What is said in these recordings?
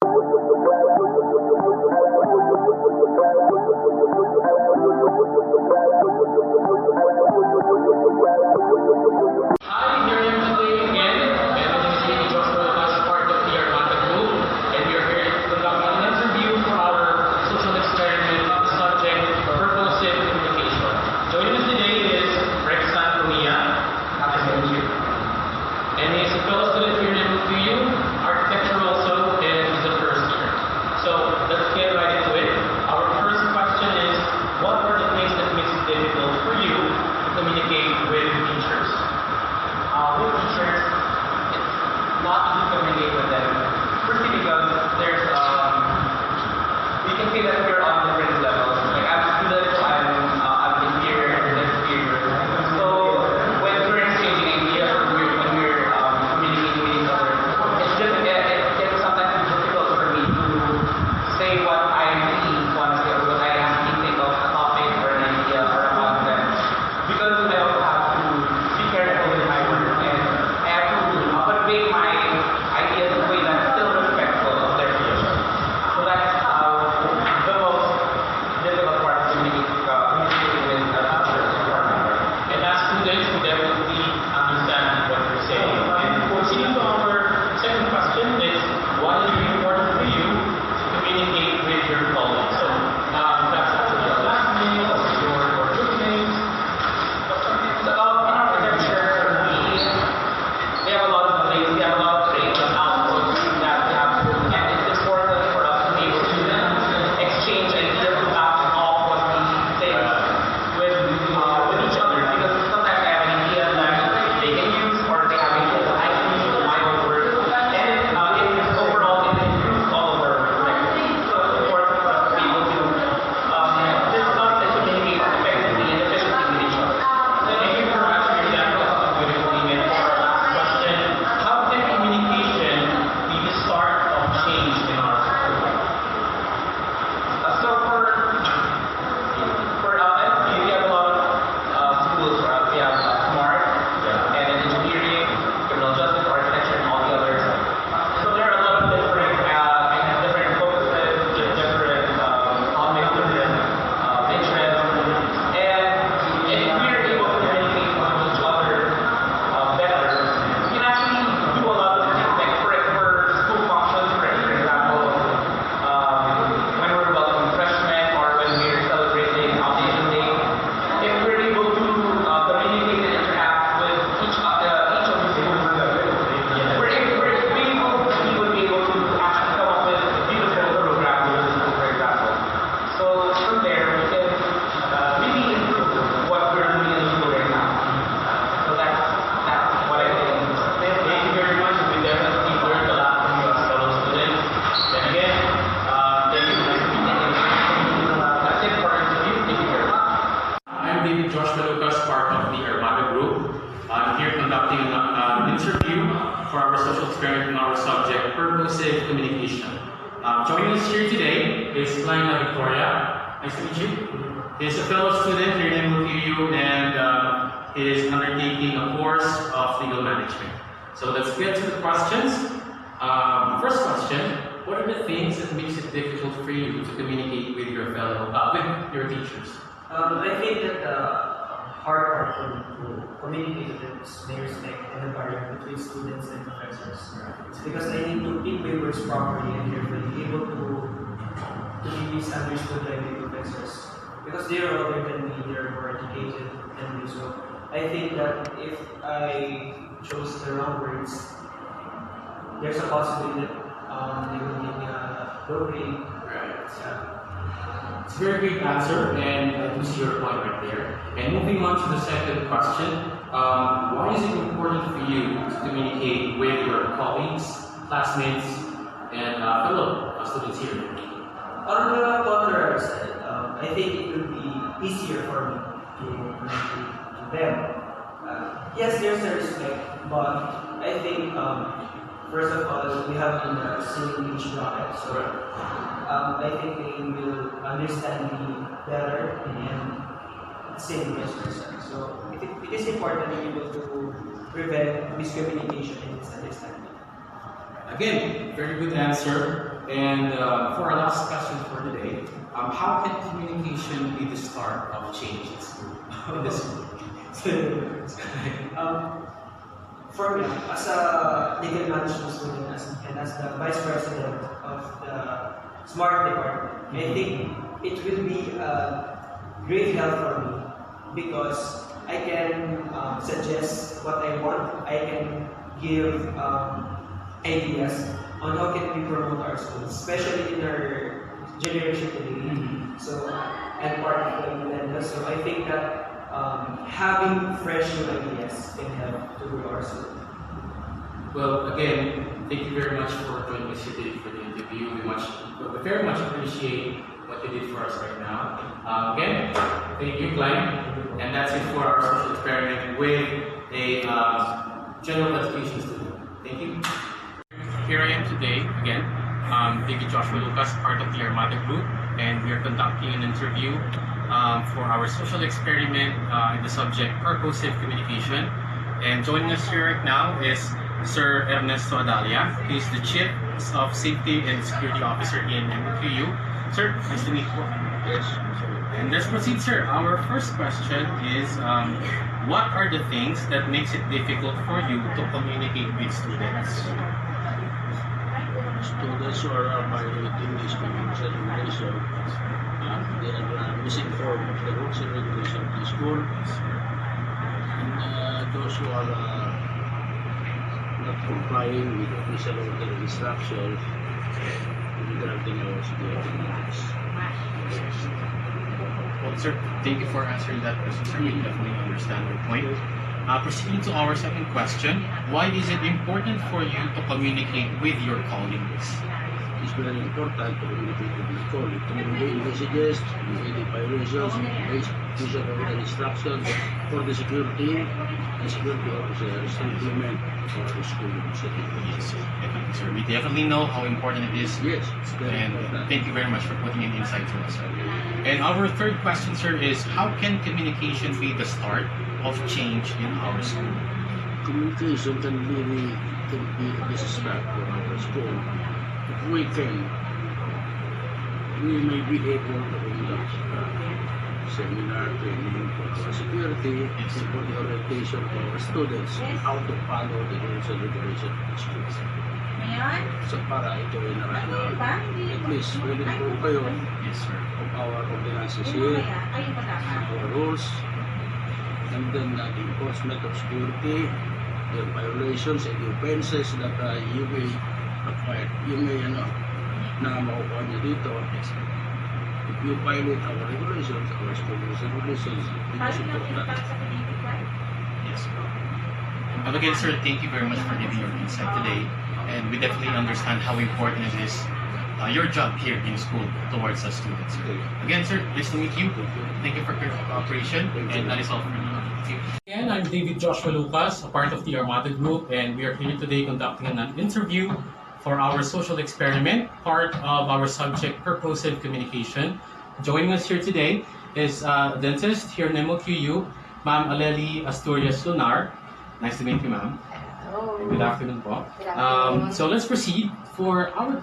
Hi, here I am today again, and this is Joshua as part of the Armada Group, and we are here to conduct an interview for our social experiment subject, purposive communication. Joining us today is Rex Santomia. Happy to meet you. And he is a fellow student here in PUC, architecture also, and he's the first year. So let's get right into it. Our first question is, what are the things that makes it difficult for you to communicate with teachers? With teachers, it's not easy to communicate with them. Firstly, because there's we can say that we're on different levels. Like I'm a student, so I'm inferior and they're superior. So when we're exchanging ideas or when we're communicating with each other, it's sometimes difficult for me to say what I really want to say or what I actually think of a topic or an idea or a concept. Because I also have to be careful with my words and I have to convey my ideas in a way that's still respectful of their views. So that's the most difficult part of communicating with teachers or members. And as students, we definitely understand what you're saying. And proceeding to our second question is, why is it important for you to communicate with your colleagues? So, that's your classmates, your group mates. So in architecture, we have a lot of things, we have a lot of traits and outputs that we have to, and it's important for us to be able to exchange ideas to bounce off what we say with each other. Because sometimes I have an idea that they can use, or they have ideas that I can use in my own words, and overall it improves all of our work. So it's important for us to be able to discuss and communicate effectively and efficiently with each other. Thank you for answering that beautifully. And for our last question, how can communication be the start of change in our school? So for FP, we have a lot of schools for us. We have Smart, and then engineering, criminal justice, architecture, and all the others. So there are a lot of different focuses, different topics, different interests, and if we're able to communicate with each other better, we can actually do a lot of things like for school functions, for example, when we're welcoming freshmen or when we're celebrating Foundation Day, if we're able to communicate and interact with each of the schools, we would be able to actually come up with beautiful programs with the school, for example. So from there, we can really improve what we're doing in the school right now. So that's what I think. Thank you very much. We definitely learned a lot from you as fellow students. And again, thank you. Nice meeting you. That's it for our interview. Thank you very much. I'm David Joshua Lucas, part of the Armada Group. I'm here conducting an interview for our social experiment in our subject, purposive communication. Joining us here today is Lina Victoria. Nice to meet you. He's a fellow student here in PUC and he is undertaking a course of legal management. So let's get to the questions. First question, what are the things that makes it difficult for you to communicate with your with your teachers? I think that the hard part to communicate with them is the respect and environment between students and professors. It's because I need to pick my words properly and carefully, able to be misunderstood by my professors. Because they are older than me, they are more educated than me. So I think that if I chose the wrong words, there's a possibility that they will give me a low grade. Right. It's a very great answer, and I do see your point right there. And moving on to the second question, why is it important for you to communicate with your colleagues, classmates, and fellow students here? On the contrary side, I think it will be easier for me to communicate to them. Yes, there's a respect, but I think first of all, we have in the same age bracket, so I think they will understand me better and same vice versa. So it is important to be able to prevent miscommunication and misunderstanding. Again, very good answer. And for our last question for today, how can communication be the start of change in school? In this school? For me, as a legal management student and as the vice president of the smart department, I think it will be a great help for me because I can suggest what I want. I can give ideas on how can we promote our schools, especially in our generation today. So I'm part of the millennials, so I think that having fresh new ideas can help to grow our school. Well, again, thank you very much for joining us today for the interview. We very much appreciate what you did for us right now. Again, thank you, Klein. And that's it for our social experiment with a general education student. Thank you. Here I am today, again, David Joshua Lucas, part of the Armada Group, and we are conducting an interview for our social experiment in the subject purposive communication. And joining us here right now is Sir Ernesto Adalia. He's the Chief of Safety and Security Officer in MQU. Sir, nice to meet you. Yes. And let's proceed, sir. Our first question is, what are the things that makes it difficult for you to communicate with students? Students who are violating this community regulation, they are misinformed of the rules and regulations of the school. And those who are not complying with official order and instructions regarding our security measures. Well, sir, thank you for answering that question, sir. We definitely understand your point. Proceeding to our second question, why is it important for you to communicate with your colleagues? It's very important to communicate with the colleague, to convey messages, any violations, official order and instructions for the security and security officers to implement our school setting. Yes, sir. Definitely, sir. We definitely know how important it is. Yes, it's very And important. thank you very much for putting it inside to us, sir. And our third question, sir, is how can communication be the start of change in our school? Communication can be the start for our school. If we may be able to conduct seminar training for our security and for the orientation for our students how to follow the rules and regulations of the school. So para ito ay naranasan. At least, pwede po kayo Yes, sir. of our ordinances here, our rules, and then the enforcement of security, the violations and the offenses that you may acquire, na makukuha nyo dito. If you violate our regulations, our school rules and regulations, it is important. Yes, sir. And again, sir, thank you very much for giving your insight today. And we definitely understand how important it is your job here in school towards us students. Again, sir, nice to meet you. Thank you for your cooperation, and that is all for me. Thank you. Again, I'm David Joshua Lucas, a part of the Armada Group, and we are here today conducting an interview for our social experiment, part of our subject purposive communication. Joining us here today is a dentist here in MOQU, Ma'am Aleli Asturias Lunar. Nice to meet you, ma'am. Hello. Good afternoon po. Good afternoon. So let's proceed for our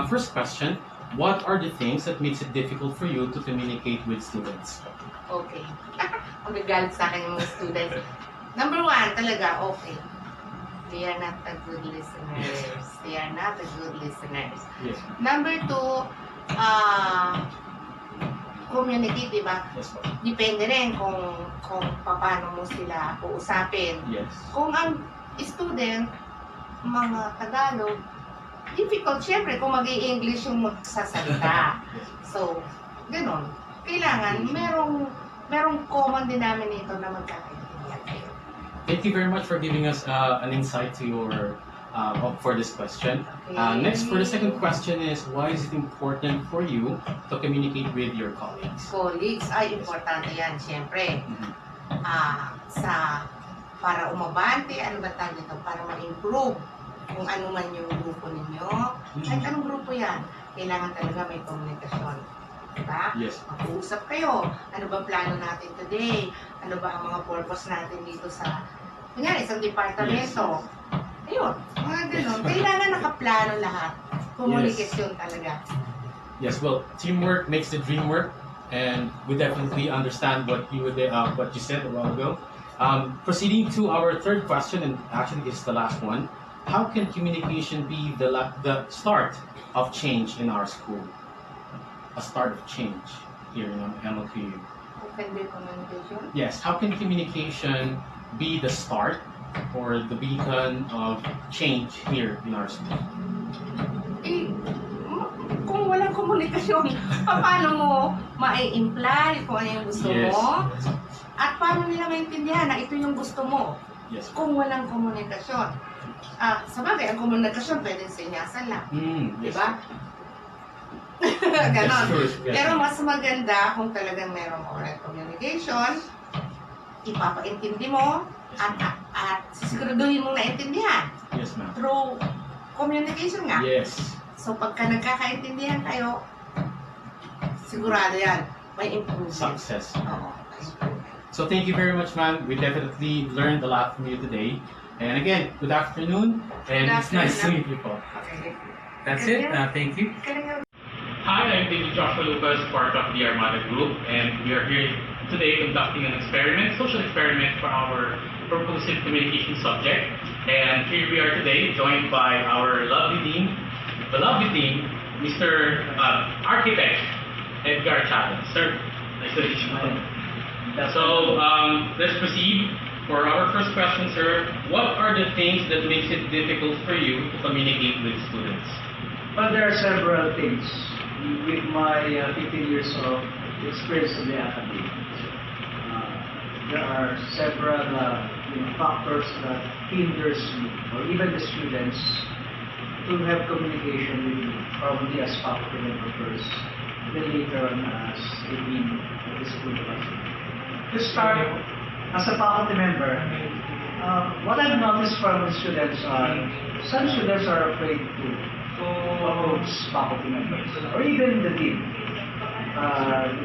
first question. What are the things that makes it difficult for you to communicate with students? Okay. Ang gagalit sa akin yung mga students. Number one, talaga, okay. They are not a good listeners. They are not a good listeners. Yes. Number two, communicate, di ba? Yes po. Depende rin kung paano mo sila uusapin. Yes. Kung ang student, mga Tagalog, difficult, syempre, kung mag-i-English yung magsasalita. So, ganun. Kailangan, merong common denominator na magkakaintindihan kayo. Thank you very much for giving us an insight to your for this question. Okay. Next, for the second question is, why is it important for you to communicate with your colleagues? Colleagues, ay importante yan, syempre. Mhm. Para umabante, ano ba tawag nito? Para ma-improve kung ano man yung grupo ninyo. Kahit anong grupo yan, kailangan talaga may komunikasyon. Diba? Yes. Mag-uusap kayo. Ano ba plano natin today? Ano ba ang mga purpose natin dito sa, kunyari, isang departamento? Ayun, mga ganun. Kailangan nakaplano lahat. Komunikasyon talaga. Yes, well, teamwork makes the dream work, and we definitely understand what you said a while ago. Proceeding to our third question, and actually it's the last one. How can communication be the start of change in our school? A start of change here in MLQ. Open the communication. Yes, how can communication be the start or the beacon of change here in our school? Eh, kung walang komunikasyon, paano mo ma-imply kung ano yung gusto Yes. mo? At paano nila maintindihan na ito yung gusto mo? Yes. Kung walang komunikasyon. Sabagay, ang komunikasyon pwedeng sinyasan lang. Yes. Diba? Ganon. Yes, sure. Yes. Pero mas maganda kung talagang merong oral communication, ipapaintindi mo, at sisiguraduhin mong naintindihan. Yes, ma'am. Through communication nga. Yes. So pagka nagkakaintindihan kayo, sigurado yan, may improvement. Success. Oo, may improvement. So thank you very much, ma'am. We definitely learned a lot from you today. And again, good afternoon. And Good it's nice to afternoon. meet you po. Okay. That's it. Thank you. Hi, I'm David Joshua Lucas, part of the Armada Group, and we are here today conducting an experiment, social experiment for our propulsive communication subject. And here we are today, joined by our beloved dean, Mr. Architect Edgar Chavez. Sir, nice to meet you. So let's proceed. For our first question, sir, what are the things that makes it difficult for you to communicate with students? Well, there are several things. With my 15 years of experience in the academy, there are several factors that hinders me, or even the students, to have communication with me, probably as faculty member first, then later on as a dean of the school department. To start, as a faculty member, what I've noticed from the students are, some students are afraid to approach faculty members, or even the dean.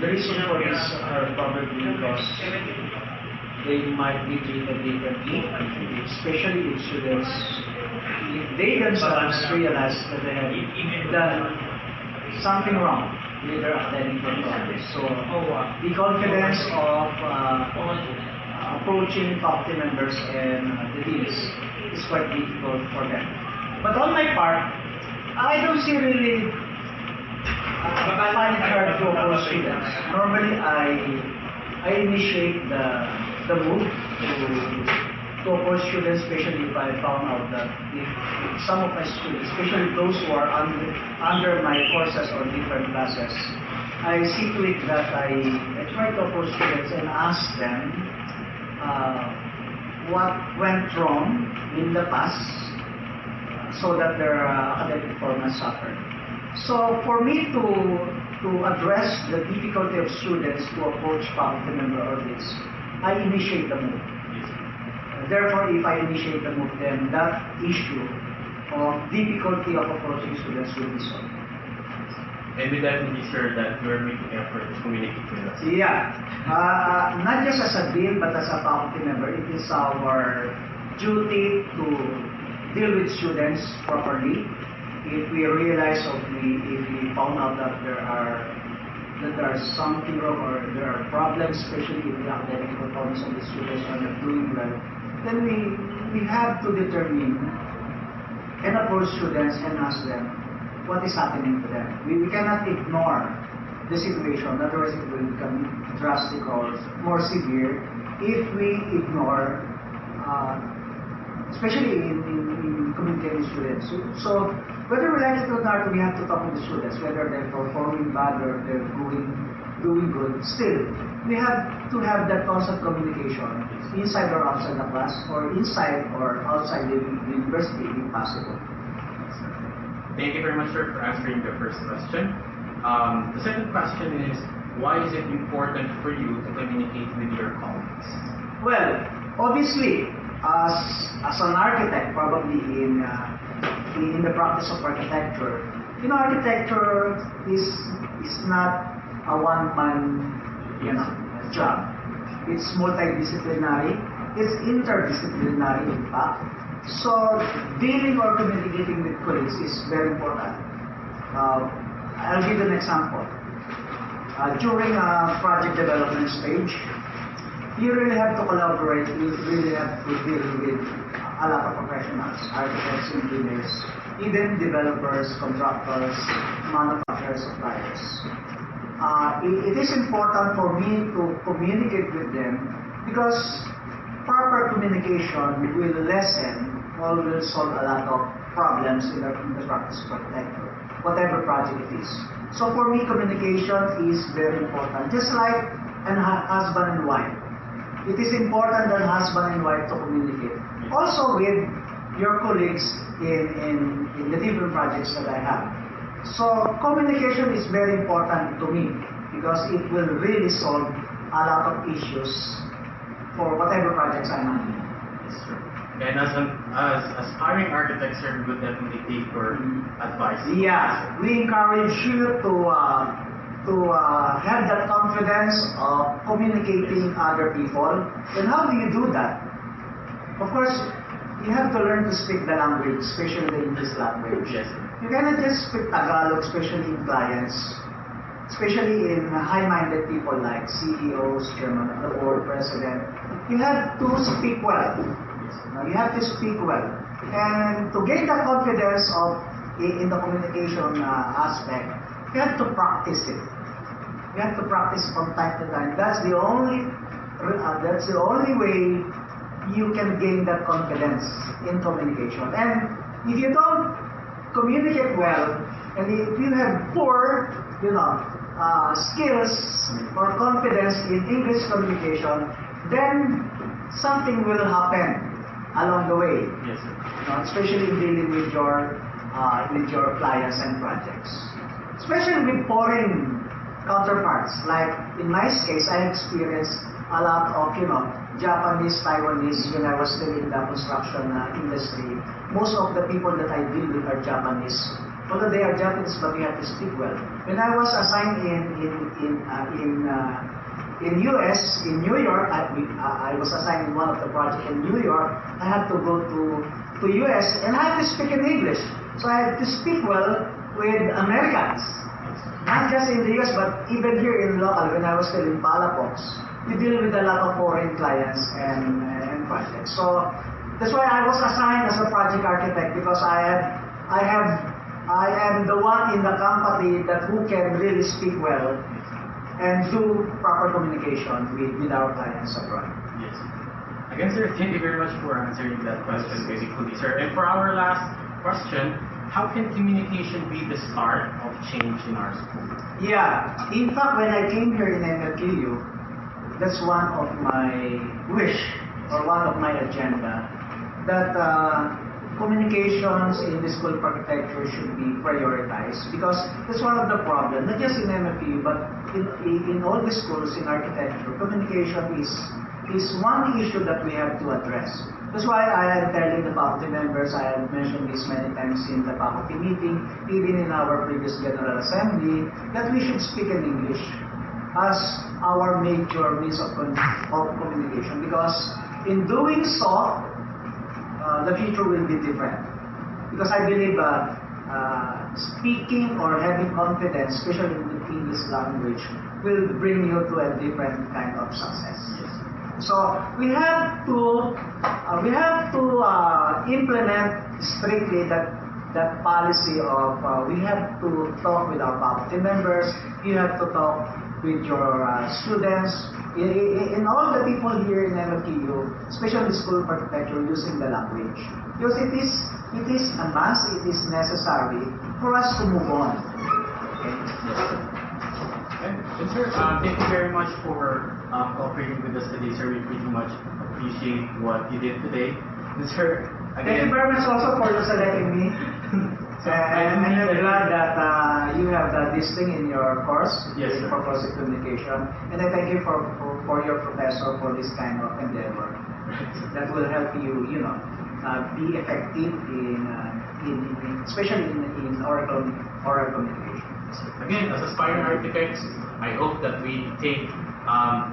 The reason for this are probably because they might be treated differently, especially if students, if they themselves realize that they have done something wrong with their academic performance. So the confidence of approaching faculty members and the deans is quite difficult for them. But on my part, I don't see really find it hard to approach students. Normally, I initiate the move to approach students, especially if I found out that if some of my students, especially those who are under my courses or different classes, I see to it that I try to approach students and ask them what went wrong in the past, so that their academic performance suffered. So for me to address the difficulty of students to approach faculty member or this, I initiate the move. Therefore, if I initiate the move, then that issue of difficulty of approaching students will be solved. And we definitely sure that you're making effort to communicate with us. Yeah, not just as a dean, but as a faculty member, it is our duty to deal with students properly. If we realize or if we found out that there are something wrong or there are problems, especially if the academic performance of the students are not doing well, then we have to determine and approach students and ask them what is happening to them. We cannot ignore the situation, otherwise it will become drastic or more severe if we ignore especially in communicating with students. So whether we like it or not, we have to talk with the students, whether they're performing bad or they're doing good. Still, we have to have that constant communication inside or outside the class, or inside or outside the university if possible. Thank you very much, sir, for answering the first question. The second question is, why is it important for you to communicate with your colleagues? Well, obviously, as an architect, probably in the practice of architecture, architecture is not a one-man job. It's multidisciplinary. It's interdisciplinary, in fact. So dealing or communicating with colleagues is very important. I'll give an example. During a project development stage, you really have to collaborate, you really have to deal with a lot of professionals, architects, engineers, even developers, contractors, manufacturers, suppliers. It is important for me to communicate with them because proper communication will lessen or will solve a lot of problems in the practice sector, whatever project it is. So for me, communication is very important. Just like an husband and wife. It is important that husband and wife to communicate. Also with your colleagues in the different projects that I have. So communication is very important to me because it will really solve a lot of issues for whatever projects I'm handling. Yes, sir. And as aspiring architects, sir, we would definitely take your advice. Yeah, we encourage you to have that confidence of communicating other people. And how do you do that? Of course, you have to learn to speak the language, especially the English language. Yes. You cannot just speak Tagalog, especially in clients, especially in high-minded people like CEOs, chairman of the board, president. You have to speak well. You have to speak well. And to gain the confidence in the communication aspect, you have to practice it. You have to practice from time to time. That's the only way you can gain that confidence in communication. And if you don't communicate well, and if you have poor, skills or confidence in English communication, then something will happen along the way. Yes, sir. Especially in dealing with your clients and projects, especially with foreign counterparts. Like in my case, I experienced a lot of Japanese, Taiwanese when I was still in the construction industry. Most of the people that I deal with are Japanese. Although they are Japanese, but we have to speak well. When I was assigned in US, in New York, I was assigned in one of the projects in New York. I had to go to US and I had to speak in English. So I had to speak well with Americans. Not just in the US, but even here in local, when I was still in Palafox, we deal with a lot of foreign clients and projects. So that's why I was assigned as a project architect because I am the one in the company who can really speak well and do proper communication with our clients abroad. Yes. Again, sir, thank you very much for answering that question, basically, sir. And for our last question, how can communication be the start of change in our school? Yeah. In fact, when I came here in MLKU, that's one of my wish or one of my agenda that communications in the school of architecture should be prioritized because that's one of the problems, not just in MFU, but in all the schools in architecture. Communication is one issue that we have to address. That's why I am telling the faculty members, I have mentioned this many times in the faculty meeting, even in our previous General Assembly, that we should speak in English as our major means of communication because in doing so, the future will be different. Because I believe speaking or having confidence, especially in the English language, will bring you to a different kind of success. Yes. So we have to implement strictly that policy of we have to talk with our faculty members. You have to talk with your students. In all the people here in MLKU, especially the School of Architecture, using the language. Because it is a must, it is necessary for us to move on. And sir, thank you very much for cooperating with us today, sir. We pretty much appreciate what you did today. And sir, Thank you again, very much also for selecting me. And I'm glad that you have this thing in your course, Yes, sir. for project communication. And I thank you for your professor for this kind of endeavor that will help you, be effective in especially in oral communication. Again, as aspiring architects, I hope that we take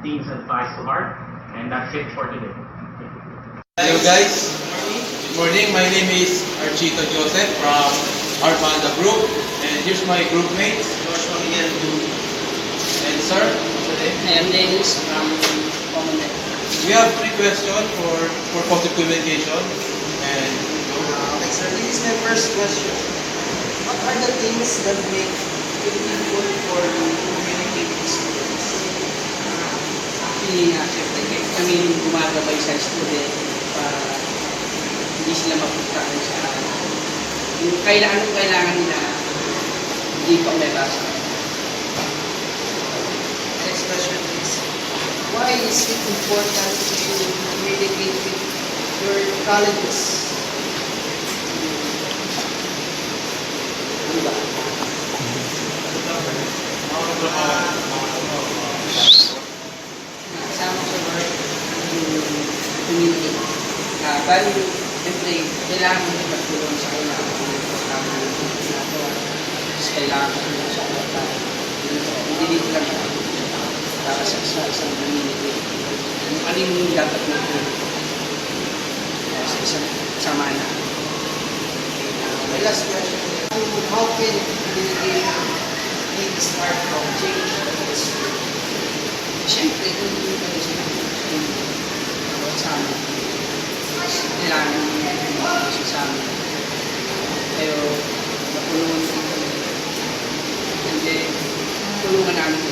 Dean's advice to heart, and that's it for today. Hello guys, good morning. My name is Archito Joseph from Armada Group, and here's my group mate, Joshua Miguel Duey. And sir, what's your name? I am Dennis from Common. We have 3 questions for positive communication. And Okay, sir, this is my first question. What are the things that make it difficult for you to communicate with students? Actually, siyempre, kami yung gumagabay sa student para hindi sila mapuntahan sa yung kailangan nila, hindi pa may basa. Next question is, why is it important to communicate with your colleagues? Ano ba? Kasama sa work, yung communicate. Bali, siyempre, kailangan mo ipagtulong sa kailangan mo kasama ng ginagawa. Tapos kailangan mo sa kailangan. Hindi dito lang para sa isang communicate. Ano yung dapat natin sa isang samana. My last question, how can communicate make the start of change? Siyempre, kung kami sila sa amin, kailangan namin sa amin. Pero, matulungan kami. Hindi, tulungan namin.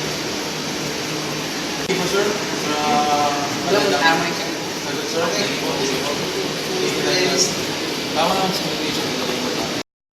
thank you, sir. Walang tama ka. Sir, thank you. Tama naman sa communication.